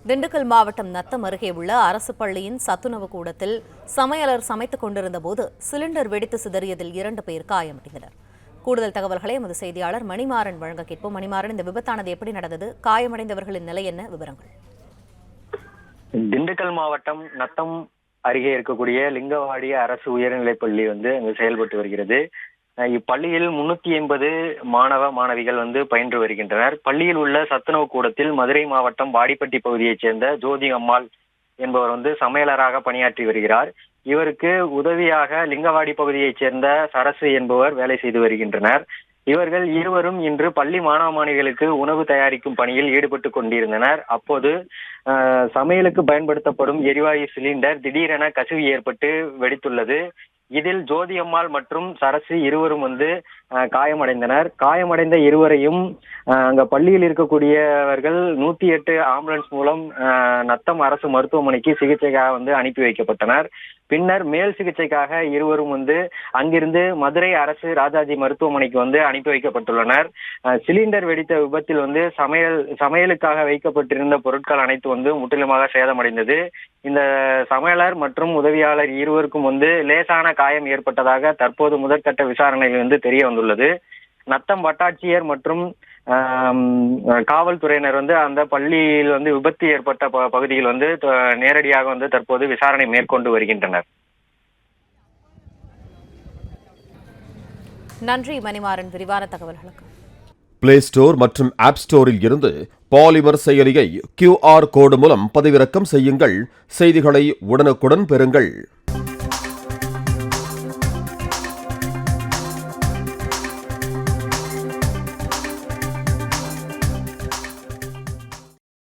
திண்டுக்கல் மாவட்டம் நத்தம் அருகே உள்ள அரசு பள்ளியின் சத்துணவு கூடத்தில் சமையலர் சமைத்துக் கொண்டிருந்த போது சிலிண்டர் வெடித்து சிதறியதில் 2 பேர் காயமடைந்தனர். கூடுதல் தகவல்களை எமது செய்தியாளர் மணிமாறன் வழங்க கேட்போம். மணிமாறன், இந்த விபத்தானது எப்படி நடந்தது? காயமடைந்தவர்களின் நிலை என்ன? விவரங்கள். திண்டுக்கல் மாவட்டம் நத்தம் அருகே இருக்கக்கூடிய லிங்கவாடி அரசு உயர்நிலைப்பள்ளி அங்கு செயல்பட்டு வருகிறது. இப்பள்ளியில் 380 மாணவிகள் பயின்று வருகின்றனர். பள்ளியில் உள்ள சத்துணவு கூடத்தில் மதுரை மாவட்டம் வாடிப்பட்டி பகுதியைச் சேர்ந்த ஜோதி அம்மாள் என்பவர் சமையலராக பணியாற்றி வருகிறார். இவருக்கு உதவியாக லிங்கவாடி பகுதியைச் சேர்ந்த சரசு என்பவர் வேலை செய்து வருகின்றனர். இவர்கள் இருவரும் இன்று பள்ளி மாணவ மாணவிகளுக்கு உணவு தயாரிக்கும் பணியில் ஈடுபட்டு கொண்டிருந்தனர். அப்போது சமையலுக்கு பயன்படுத்தப்படும் எரிவாயு சிலிண்டர் திடீரென கசிவு ஏற்பட்டு வெடித்துள்ளது. இதில் ஜோதி அம்மாள் மற்றும் சரசு இருவரும் காயமடைந்தனர். காயமடைந்த இருவரையும் அங்க பள்ளியில் இருக்கக்கூடியவர்கள் 108 ஆம்புலன்ஸ் மூலம் நத்தம் அரசு மருத்துவமனைக்கு சிகிச்சைக்காக அனுப்பி வைக்கப்பட்டனர். பின்னர் மேல் சிகிச்சைக்காக இருவரும் அங்கிருந்து மதுரை அரசு ராஜாஜி மருத்துவமனைக்கு அனுப்பி வைக்கப்பட்டுள்ளனர். சிலிண்டர் வெடித்த விபத்தில் சமையலுக்காக வைக்கப்பட்டிருந்த பொருட்கள் அனைத்து முற்றிலுமாக சேதமடைந்தது. இந்த சமையலர் மற்றும் உதவியாளர் இருவருக்கும் லேசான காயம் ஏற்பட்டதாக தற்போது முதற்கட்ட விசாரணையில் தெரிய வந்துள்ளது. நத்தம் வட்டாட்சியர் மற்றும் காவல்துறையினர் அந்த பள்ளியில் விபத்து ஏற்பட்ட பகுதியில் நேரடியாக தற்போது விசாரணை மேற்கொண்டு வருகின்றனர். நன்றி மணிமாறன், விரிவான தகவல்களுக்கு. பிளே ஸ்டோர் மற்றும் ஆப் ஸ்டோரில் இருந்து பாலிமர் செயலியை QR கோடு மூலம் பதிவிறக்கம் செய்யுங்கள். செய்திகளை உடனுக்குடன் பெறுங்கள்.